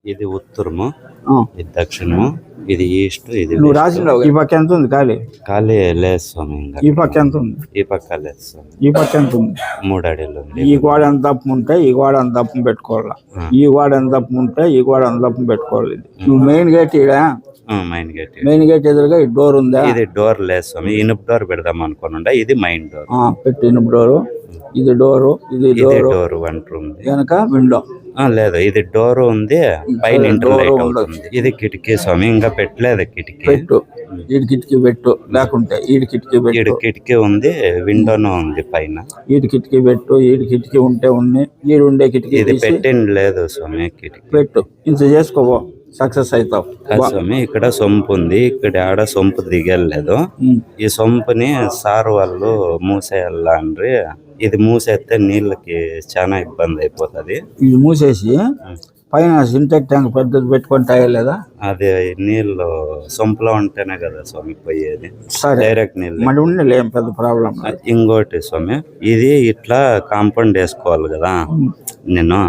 ఇది ఉత్తరము, ఆ. ఇది దక్షిణము, ఇది ఈస్ట్, ఇది నువ్వు వెస్ట్. రాసిండవు ఈ పక్క ఎంత ఉంది ఖాళీ? ఖాళీ లేదు స్వామి. ఇంకా ఈ పక్క ఎంత ఉంది? ఈ పక్క లేదు స్వామి. ఈ పక్క ఎంత ఉంది? 3 అడుగులు ఉంది. ఈ గోడ ఎంత దప్పం ఉంటే ఈ గోడ ఎంత దప్పం పెట్టుకోవాలా, ఈ గోడ ఎంత దప్పం ఉంటే ఈ గోడ ఎంత దప్పం పెట్టుకోవాలి. నువ్వు మెయిన్ గేట్ ఈడా, మైన్ గేట్. మెయిన్ గేట్ ఎదురుగా ఈ డోర్ ఉందా? ఇది డోర్ లేదు స్వామి. ఇనుపు డోర్ పెడదాం అనుకోనుండా. ఇది మైన్ డోర్. పెట్టి ఇనుపు డోరు, ఇది డోరు, ఇది ఇది డోరు, డోర్ వంట రూమ్. వెనక విండో. లేదు, ఇది డోర్ ఉంది, పైన ఇంటర్ లైట్ అవుతుంది. ఇది కిటికీ స్వామి. ఇంకా పెట్టలేదు కిటికీ. పెట్టు, ఈడి కిటికీ పెట్టు, లేకుంటే ఈడి కిటికీ ఈడు పెట్టు. కిటికీ ఉంది, విండోను ఉంది పైన. ఈడి కిటికీ పెట్టు, ఈడి కిటికీ ఉంటే ఉంది, ఈడు ఉండే కిటికీ ఇది తీసి పెట్టింది లేదు స్వామి కిటికీ. పెట్టు. ఇంత చేసుకోవో, సక్సెస్ అవుతావు. కాదు స్వామి, ఇక్కడ సొంపు ఉంది. ఇక్కడ ఆడ సొంపు దిగలేదు. ఈ సొంపుని సారు వాళ్ళు మూసేయాల అండ్రి. ఇది మూసేస్తే నీళ్ళకి చాలా ఇబ్బంది అయిపోతుంది. ఇది మూసేసి పైన సింటెక్ ట్యాంక్ పెద్దది పెట్టుకొని తాగలేదా? అది నీళ్ళు సొంపులో ఉంటేనే కదా స్వామి పోయేది. సరే, డైరెక్ట్ నీళ్ళు. మరి ఉండలే, ఏం పెద్ద ప్రాబ్లం. ఇంకోటి స్వామి, ఇది ఇట్లా కాంపౌండ్ వేసుకోవాలి కదా నేను.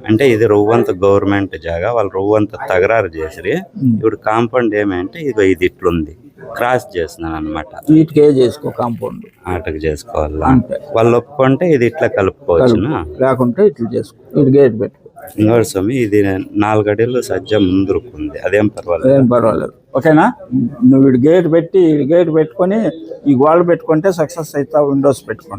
అంటే ఇది రవ్వంత గవర్నమెంట్ జాగా, వాళ్ళు రవ్వంత తగరారు చేసిరి. ఇప్పుడు కాంపౌండ్ ఏమంటే ఇది ఇట్లుంది, క్రాస్ చేస్తున్నాను అనమాట. వీటికే చేసుకో కాంపౌండ్, ఆటకు చేసుకోవాలా. అంతే. వాళ్ళు ఒప్పుకుంటే ఇది ఇట్లా కలుపుకోవచ్చు. లేకుంటే ఇట్లా చేసుకో. ఇటు గేట్ పెట్టుకో. ఇంకోటి స్వామి, ఇది 4 అడుగులు సజ్జ ముందురుకుంది. అదేం పర్వాలేదు. ఏం పర్వాలేదు, ఓకేనా? నువ్వు ఇటు గేట్ పెట్టి, ఇటు గేట్ పెట్టుకొని ఈ గోడ పెట్టుకుంటే సక్సెస్ అవుతావు. విండోస్ పెట్టుకుంటే